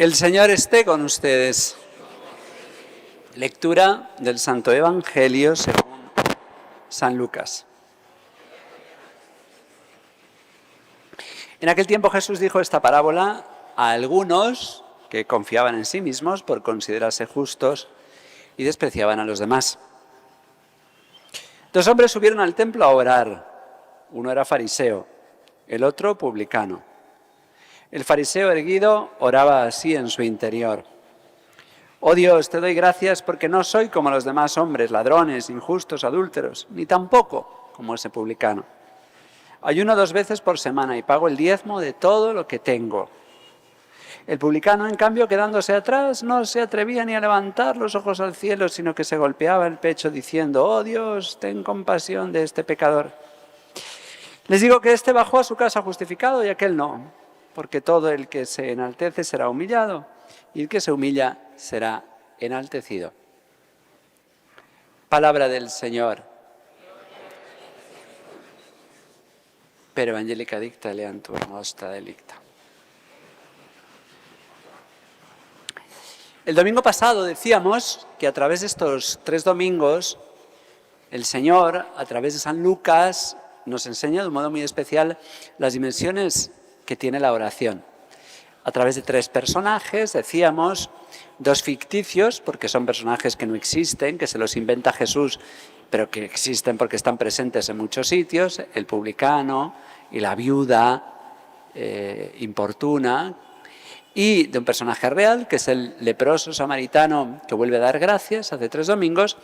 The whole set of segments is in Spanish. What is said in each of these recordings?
El Señor esté con ustedes. Lectura del Santo Evangelio según San Lucas. En aquel tiempo Jesús dijo esta parábola a algunos que confiaban en sí mismos por considerarse justos y despreciaban a los demás. Dos hombres subieron al templo a orar. Uno era fariseo, el otro publicano. El fariseo erguido oraba así en su interior: «Oh Dios, te doy gracias porque no soy como los demás hombres, ladrones, injustos, adúlteros, ni tampoco como ese publicano. Ayuno 2 veces por semana y pago el diezmo de todo lo que tengo». El publicano, en cambio, quedándose atrás, no se atrevía ni a levantar los ojos al cielo, sino que se golpeaba el pecho diciendo: «Oh Dios, ten compasión de este pecador». Les digo que éste bajó a su casa justificado y aquel no, porque todo el que se enaltece será humillado y el que se humilla será enaltecido. Palabra del Señor. Per evangelica dicta leantur nostra delicta. El domingo pasado decíamos que a través de estos 3 domingos el Señor, a través de San Lucas, nos enseña de un modo muy especial las dimensiones que tiene la oración. A través de 3 personajes, decíamos, 2 ficticios, porque son personajes que no existen, que se los inventa Jesús, pero que existen porque están presentes en muchos sitios: el publicano y la viuda importuna, y de un personaje real, que es el leproso samaritano que vuelve a dar gracias hace 3 domingos.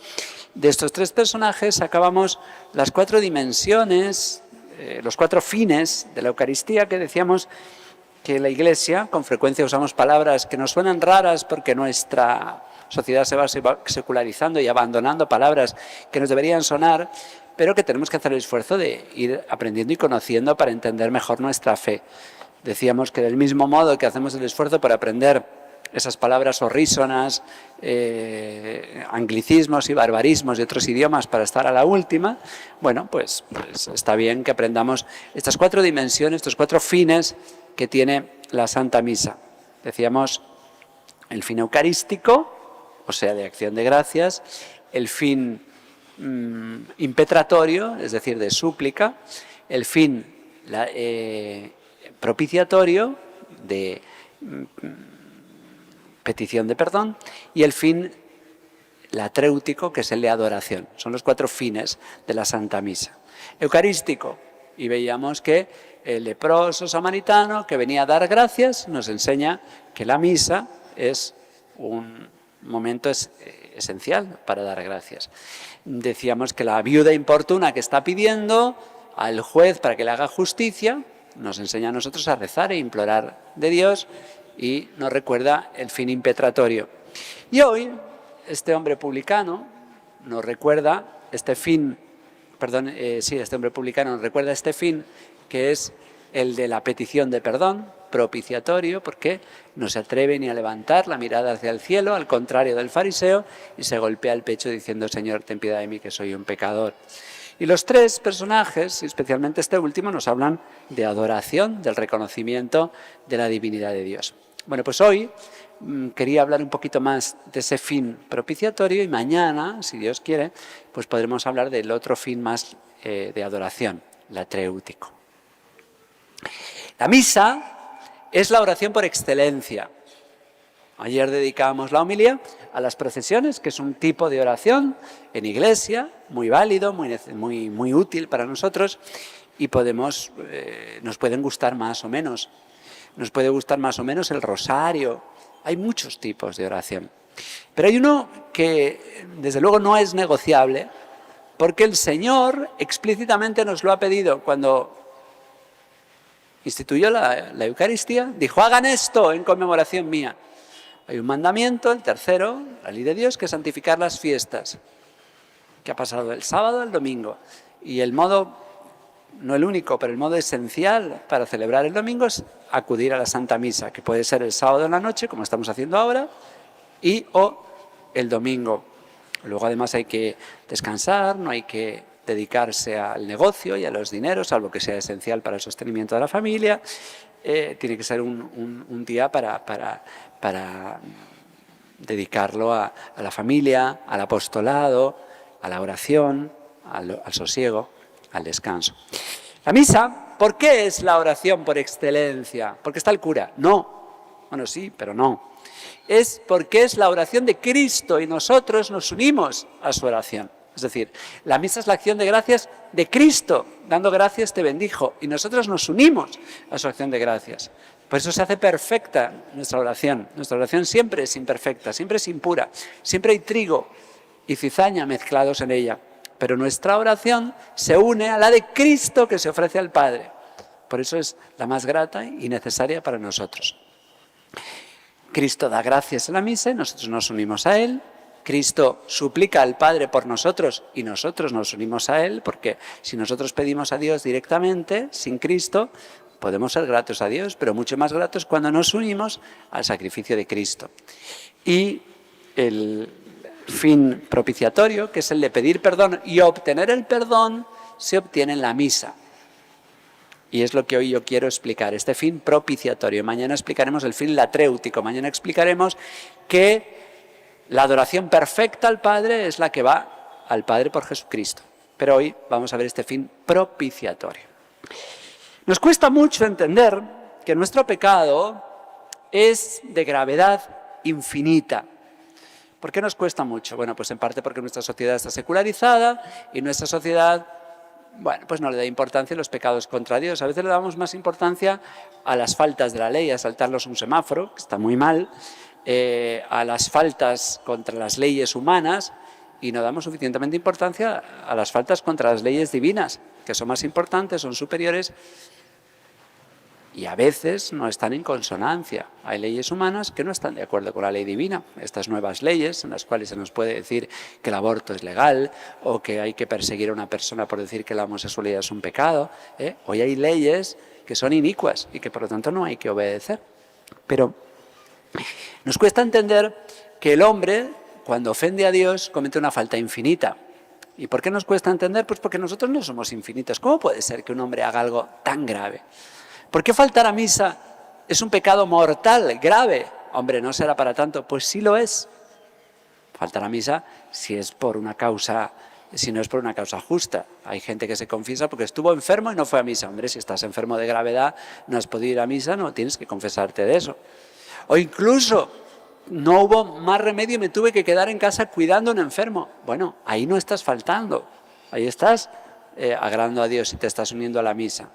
De estos 3 personajes sacábamos las 4 dimensiones, los 4 fines de la Eucaristía, que decíamos que la Iglesia, con frecuencia usamos palabras que nos suenan raras porque nuestra sociedad se va secularizando y abandonando palabras que nos deberían sonar, pero que tenemos que hacer el esfuerzo de ir aprendiendo y conociendo para entender mejor nuestra fe. Decíamos que del mismo modo que hacemos el esfuerzo por aprender esas palabras horrísonas, anglicismos y barbarismos de otros idiomas para estar a la última, bueno, pues está bien que aprendamos estas 4 dimensiones, estos 4 fines que tiene la Santa Misa. Decíamos el fin eucarístico, o sea, de acción de gracias; el fin impetratorio, es decir, de súplica; el fin propiciatorio, de petición de perdón; y el fin latréutico, que es el de adoración. Son los 4 fines de la Santa Misa. Eucarístico, y veíamos que el leproso samaritano que venía a dar gracias nos enseña que la misa es un momento esencial para dar gracias. Decíamos que la viuda importuna que está pidiendo al juez para que le haga justicia nos enseña a nosotros a rezar e implorar de Dios, y nos recuerda el fin impetratorio. Y hoy este hombre publicano nos recuerda este fin, este hombre publicano nos recuerda este fin, que es el de la petición de perdón, propiciatorio, porque no se atreve ni a levantar la mirada hacia el cielo, al contrario del fariseo, y se golpea el pecho diciendo: «Señor, ten piedad de mí, que soy un pecador». Y los 3 personajes, y especialmente este último, nos hablan de adoración, del reconocimiento de la divinidad de Dios. Bueno, pues hoy quería hablar un poquito más de ese fin propiciatorio, y mañana, si Dios quiere, pues podremos hablar del otro fin más de adoración, latréutico. La misa es la oración por excelencia. Ayer dedicábamos la homilía a las procesiones, que es un tipo de oración en iglesia muy válido, muy útil para nosotros, y nos pueden gustar más o menos. Nos puede gustar más o menos el rosario. Hay muchos tipos de oración. Pero hay uno que desde luego no es negociable, porque el Señor explícitamente nos lo ha pedido. Cuando instituyó la Eucaristía, dijo: «Hagan esto en conmemoración mía». Hay un mandamiento, el tercero, la ley de Dios, que es santificar las fiestas, que ha pasado del sábado al domingo. Y el modo, no el único, pero el modo esencial para celebrar el domingo es acudir a la Santa Misa, que puede ser el sábado en la noche, como estamos haciendo ahora, o el domingo. Luego además hay que descansar, no hay que dedicarse al negocio y a los dineros, salvo que sea esencial para el sostenimiento de la familia. tiene que ser un día para dedicarlo a la familia, al apostolado, a la oración, al sosiego, al descanso. La misa, ¿por qué es la oración por excelencia? ¿Porque está el cura? No. Bueno, sí, pero no. Es porque es la oración de Cristo y nosotros nos unimos a su oración. Es decir, la misa es la acción de gracias de Cristo. Dando gracias te bendijo. Y nosotros nos unimos a su acción de gracias. Por eso se hace perfecta nuestra oración. Nuestra oración siempre es imperfecta, siempre es impura. Siempre hay trigo y cizaña mezclados en ella. Pero nuestra oración se une a la de Cristo que se ofrece al Padre. Por eso es la más grata y necesaria para nosotros. Cristo da gracias en la misa y nosotros nos unimos a Él. Cristo suplica al Padre por nosotros y nosotros nos unimos a Él, porque si nosotros pedimos a Dios directamente, sin Cristo, podemos ser gratos a Dios, pero mucho más gratos cuando nos unimos al sacrificio de Cristo. Y el fin propiciatorio, que es el de pedir perdón y obtener el perdón, se obtiene en la misa. Y es lo que hoy yo quiero explicar, este fin propiciatorio. Mañana explicaremos el fin latréutico, mañana explicaremos que la adoración perfecta al Padre es la que va al Padre por Jesucristo. Pero hoy vamos a ver este fin propiciatorio. Nos cuesta mucho entender que nuestro pecado es de gravedad infinita. ¿Por qué nos cuesta mucho? Bueno, pues en parte porque nuestra sociedad está secularizada y nuestra sociedad, bueno, pues no le da importancia a los pecados contra Dios. A veces le damos más importancia a las faltas de la ley, a saltarlos un semáforo, que está muy mal, a las faltas contra las leyes humanas, y no damos suficientemente importancia a las faltas contra las leyes divinas, que son más importantes, son superiores y a veces no están en consonancia. Hay leyes humanas que no están de acuerdo con la ley divina. Estas nuevas leyes en las cuales se nos puede decir que el aborto es legal o que hay que perseguir a una persona por decir que la homosexualidad es un pecado. Hoy hay leyes que son inicuas y que por lo tanto no hay que obedecer. Pero nos cuesta entender que el hombre, cuando ofende a Dios, comete una falta infinita. ¿Y por qué nos cuesta entender? Pues porque nosotros no somos infinitos. ¿Cómo puede ser que un hombre haga algo tan grave? ¿Por qué faltar a misa es un pecado mortal, grave? Hombre, ¿no será para tanto? Pues sí lo es. Faltar a misa si no es por una causa justa. Hay gente que se confiesa porque estuvo enfermo y no fue a misa. Hombre, si estás enfermo de gravedad, no has podido ir a misa, no tienes que confesarte de eso. O incluso no hubo más remedio y me tuve que quedar en casa cuidando a un enfermo. Bueno, ahí no estás faltando. Ahí estás agradando a Dios y te estás uniendo a la misa.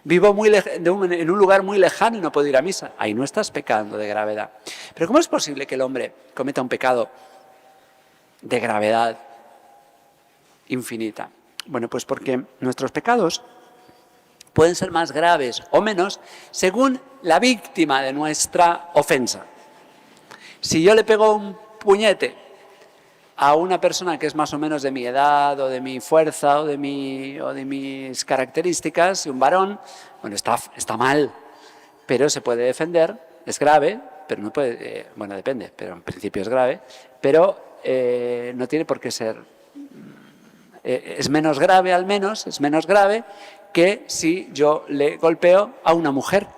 Vivo en un lugar muy lejano y no puedo ir a misa. Ahí no estás pecando de gravedad. Pero ¿cómo es posible que el hombre cometa un pecado de gravedad infinita? Bueno, pues porque nuestros pecados pueden ser más graves o menos según la víctima de nuestra ofensa. Si yo le pego un puñete a una persona que es más o menos de mi edad o de mi fuerza o de mis características, un varón, bueno, está mal, pero se puede defender, es grave, pero no puede, bueno, depende, pero en principio es grave, pero no tiene por qué ser, es menos grave al menos, es menos grave que si yo le golpeo a una mujer,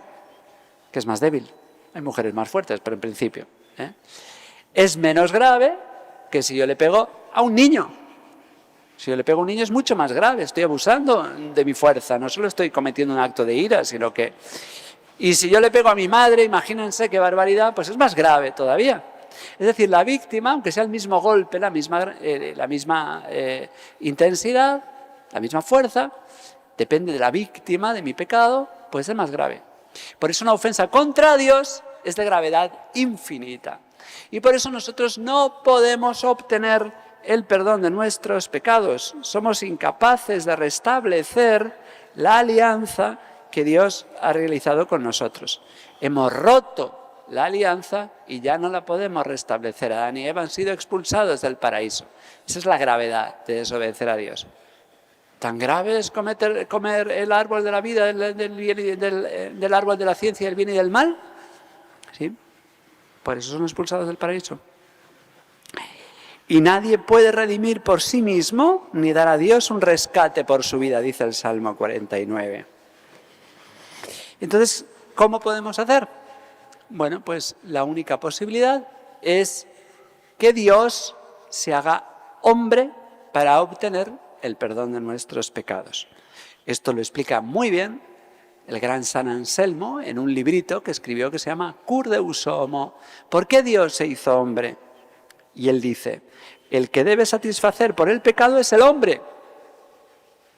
que es más débil. Hay mujeres más fuertes, pero en principio. Es menos grave que si yo le pego a un niño. Si yo le pego a un niño es mucho más grave, estoy abusando de mi fuerza, no solo estoy cometiendo un acto de ira, sino que... Y si yo le pego a mi madre, imagínense qué barbaridad, pues es más grave todavía. Es decir, la víctima, aunque sea el mismo golpe, la misma intensidad, la misma fuerza, depende de la víctima de mi pecado, puede ser más grave. Por eso una ofensa contra Dios es de gravedad infinita. Y por eso nosotros no podemos obtener el perdón de nuestros pecados. Somos incapaces de restablecer la alianza que Dios ha realizado con nosotros. Hemos roto la alianza y ya no la podemos restablecer. Adán y Eva han sido expulsados del paraíso. Esa es la gravedad de desobedecer a Dios. ¿Tan grave es comer el árbol de la vida, del árbol de la ciencia del bien y del mal? ¿Sí? Por eso son expulsados del paraíso. Y nadie puede redimir por sí mismo ni dar a Dios un rescate por su vida, dice el Salmo 49. Entonces, ¿cómo podemos hacer? Bueno, pues la única posibilidad es que Dios se haga hombre para obtener el perdón de nuestros pecados. Esto lo explica muy bien el gran San Anselmo en un librito que escribió que se llama Cur Deus Homo. ¿Por qué Dios se hizo hombre? Y él dice, el que debe satisfacer por el pecado es el hombre.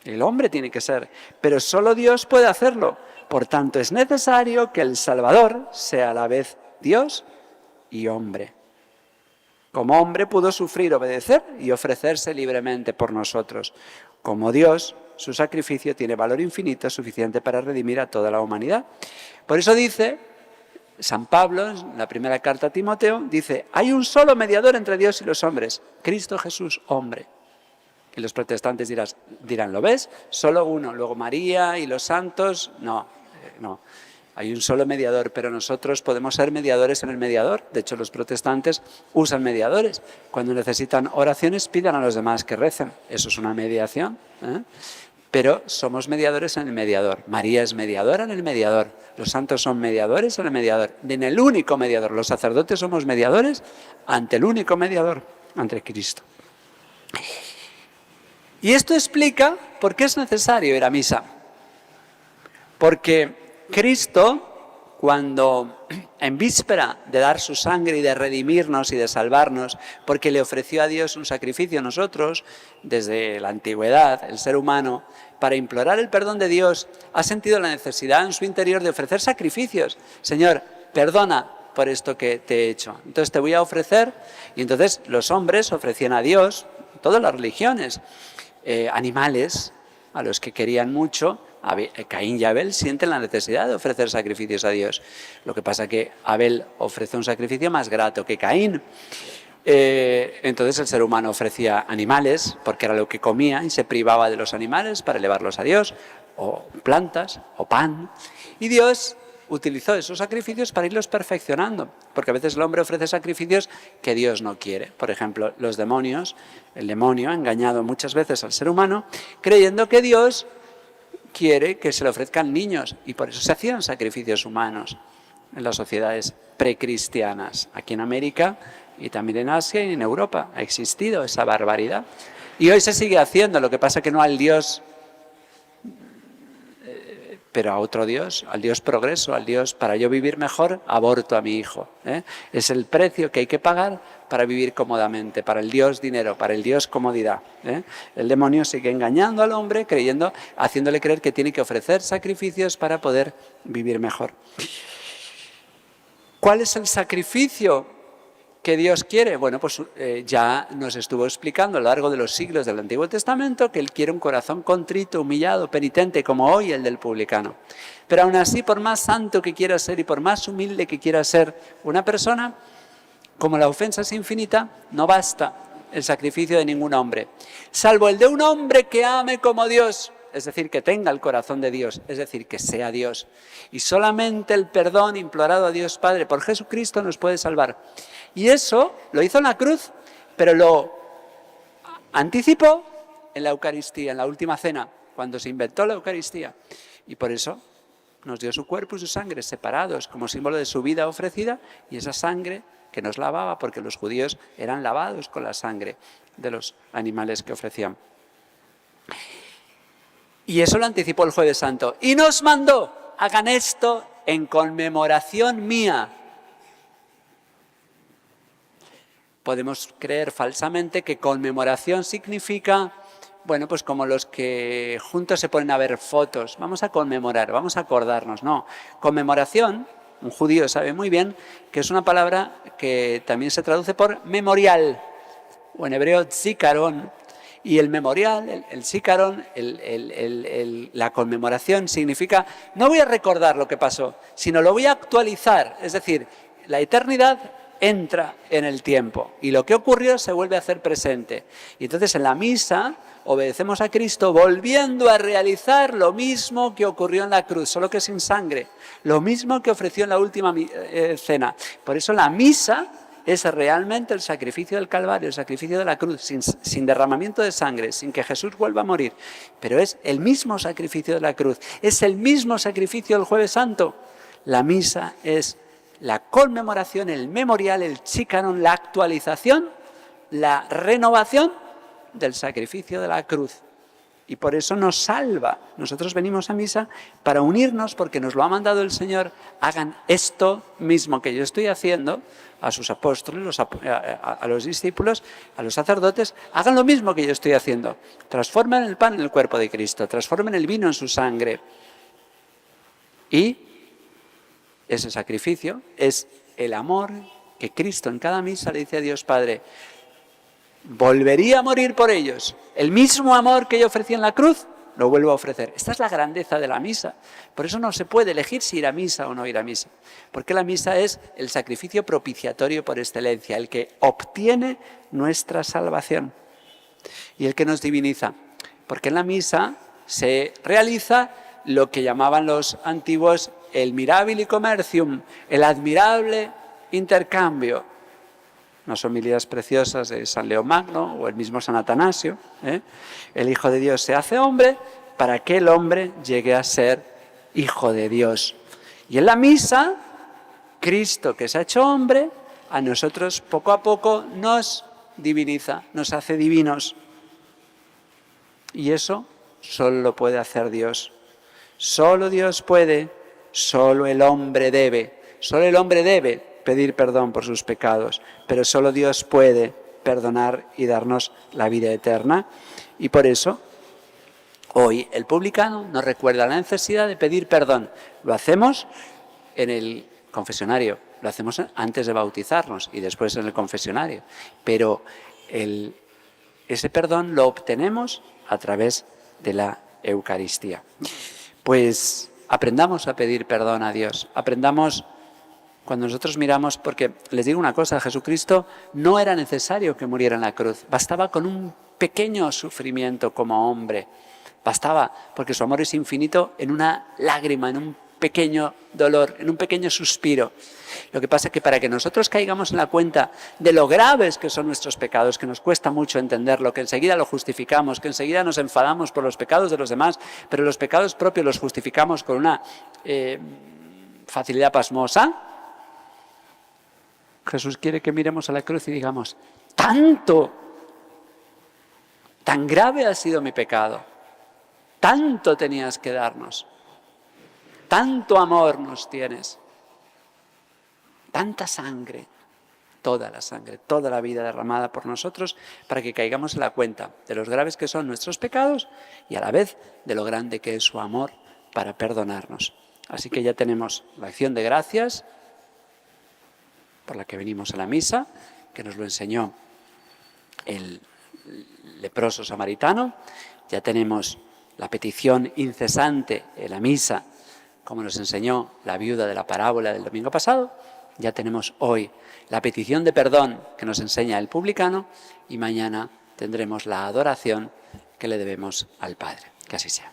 El hombre tiene que ser, pero solo Dios puede hacerlo. Por tanto, es necesario que el Salvador sea a la vez Dios y hombre. Como hombre pudo sufrir, obedecer y ofrecerse libremente por nosotros. Como Dios, su sacrificio tiene valor infinito suficiente para redimir a toda la humanidad. Por eso dice San Pablo, en la primera carta a Timoteo, dice, hay un solo mediador entre Dios y los hombres, Cristo Jesús, hombre. Y los protestantes dirán, ¿lo ves? Solo uno, luego María y los santos, no. Hay un solo mediador, pero nosotros podemos ser mediadores en el mediador. De hecho, los protestantes usan mediadores. Cuando necesitan oraciones, pidan a los demás que recen. Eso es una mediación, ¿eh? Pero somos mediadores en el mediador. María es mediadora en el mediador. Los santos son mediadores en el mediador. En el único mediador. Los sacerdotes somos mediadores ante el único mediador, ante Cristo. Y esto explica por qué es necesario ir a misa. Porque Cristo, cuando en víspera de dar su sangre y de redimirnos y de salvarnos, porque le ofreció a Dios un sacrificio a nosotros, desde la antigüedad, el ser humano, para implorar el perdón de Dios, ha sentido la necesidad en su interior de ofrecer sacrificios. Señor, perdona por esto que te he hecho. Entonces te voy a ofrecer, y entonces los hombres ofrecían a Dios, todas las religiones, animales a los que querían mucho. Caín y Abel sienten la necesidad de ofrecer sacrificios a Dios. Lo que pasa es que Abel ofrece un sacrificio más grato que Caín. Entonces el ser humano ofrecía animales porque era lo que comía y se privaba de los animales para elevarlos a Dios, o plantas, o pan. Y Dios utilizó esos sacrificios para irlos perfeccionando, porque a veces el hombre ofrece sacrificios que Dios no quiere. Por ejemplo, los demonios, el demonio ha engañado muchas veces al ser humano creyendo que Dios quiere que se le ofrezcan niños, y por eso se hacían sacrificios humanos en las sociedades precristianas. Aquí en América y también en Asia y en Europa ha existido esa barbaridad. Y hoy se sigue haciendo, lo que pasa es que no al Dios, pero a otro Dios, al Dios progreso, al Dios para yo vivir mejor, aborto a mi hijo. Es el precio que hay que pagar para vivir cómodamente, para el Dios dinero, para el Dios comodidad. El demonio sigue engañando al hombre, haciéndole creer que tiene que ofrecer sacrificios para poder vivir mejor. ¿Cuál es el sacrificio que Dios quiere? Bueno, pues ya nos estuvo explicando a lo largo de los siglos del Antiguo Testamento que Él quiere un corazón contrito, humillado, penitente, como hoy el del publicano. Pero aún así, por más santo que quiera ser y por más humilde que quiera ser una persona, como la ofensa es infinita, no basta el sacrificio de ningún hombre, salvo el de un hombre que ame como Dios, es decir, que tenga el corazón de Dios, es decir, que sea Dios. Y solamente el perdón implorado a Dios Padre por Jesucristo nos puede salvar. Y eso lo hizo en la cruz, pero lo anticipó en la Eucaristía, en la última cena, cuando se inventó la Eucaristía. Y por eso nos dio su cuerpo y su sangre separados como símbolo de su vida ofrecida, y esa sangre que nos lavaba, porque los judíos eran lavados con la sangre de los animales que ofrecían. Y eso lo anticipó el Jueves Santo. Y nos mandó, hagan esto en conmemoración mía. Podemos creer falsamente que conmemoración significa, bueno, pues como los que juntos se ponen a ver fotos. Vamos a conmemorar, vamos a acordarnos. No, conmemoración, un judío sabe muy bien que es una palabra que también se traduce por memorial, o en hebreo zikaron. Y el memorial, el zikaron, la conmemoración significa, no voy a recordar lo que pasó, sino lo voy a actualizar. Es decir, la eternidad entra en el tiempo y lo que ocurrió se vuelve a hacer presente. Y entonces en la misa obedecemos a Cristo volviendo a realizar lo mismo que ocurrió en la cruz, solo que sin sangre, lo mismo que ofreció en la última cena. Por eso la misa es realmente el sacrificio del Calvario, el sacrificio de la cruz, sin derramamiento de sangre, sin que Jesús vuelva a morir. Pero es el mismo sacrificio de la cruz, es el mismo sacrificio del Jueves Santo. La misa es la conmemoración, el memorial, el chicanon, la actualización, la renovación del sacrificio de la cruz. Y por eso nos salva. Nosotros venimos a misa para unirnos, porque nos lo ha mandado el Señor. Hagan esto mismo que yo estoy haciendo, a sus apóstoles, a los discípulos, a los sacerdotes, hagan lo mismo que yo estoy haciendo. Transformen el pan en el cuerpo de Cristo, transformen el vino en su sangre. Y ese sacrificio es el amor que Cristo en cada misa le dice a Dios Padre: volvería a morir por ellos. El mismo amor que yo ofrecí en la cruz, lo vuelvo a ofrecer. Esta es la grandeza de la misa. Por eso no se puede elegir si ir a misa o no ir a misa. Porque la misa es el sacrificio propiciatorio por excelencia, el que obtiene nuestra salvación y el que nos diviniza. Porque en la misa se realiza lo que llamaban los antiguos el mirabili commercium, el admirable intercambio. Unas homilías preciosas de San León Magno o el mismo San Atanasio. El Hijo de Dios se hace hombre para que el hombre llegue a ser Hijo de Dios. Y en la misa, Cristo, que se ha hecho hombre, a nosotros poco a poco nos diviniza, nos hace divinos. Y eso solo lo puede hacer Dios. Solo Dios puede, solo el hombre debe. Solo el hombre debe pedir perdón por sus pecados, pero solo Dios puede perdonar y darnos la vida eterna. Y por eso, hoy el publicano nos recuerda la necesidad de pedir perdón. Lo hacemos en el confesionario, lo hacemos antes de bautizarnos y después en el confesionario, pero ese perdón lo obtenemos a través de la Eucaristía. Pues aprendamos a pedir perdón a Dios, aprendamos. Cuando nosotros miramos, porque les digo una cosa, Jesucristo no era necesario que muriera en la cruz, bastaba con un pequeño sufrimiento como hombre, bastaba, porque su amor es infinito, en una lágrima, en un pequeño dolor, en un pequeño suspiro. Lo que pasa es que para que nosotros caigamos en la cuenta de lo graves que son nuestros pecados, que nos cuesta mucho entenderlo, que enseguida lo justificamos, que enseguida nos enfadamos por los pecados de los demás, pero los pecados propios los justificamos con una facilidad pasmosa. Jesús quiere que miremos a la cruz y digamos: tan grave ha sido mi pecado, tanto tenías que darnos, tanto amor nos tienes, tanta sangre, toda la sangre, toda la vida derramada por nosotros, para que caigamos en la cuenta de los graves que son nuestros pecados y a la vez de lo grande que es su amor para perdonarnos. Así que ya tenemos la acción de gracias por la que venimos a la misa, que nos lo enseñó el leproso samaritano. Ya tenemos la petición incesante en la misa, como nos enseñó la viuda de la parábola del domingo pasado. Ya tenemos hoy la petición de perdón que nos enseña el publicano, y mañana tendremos la adoración que le debemos al Padre. Que así sea.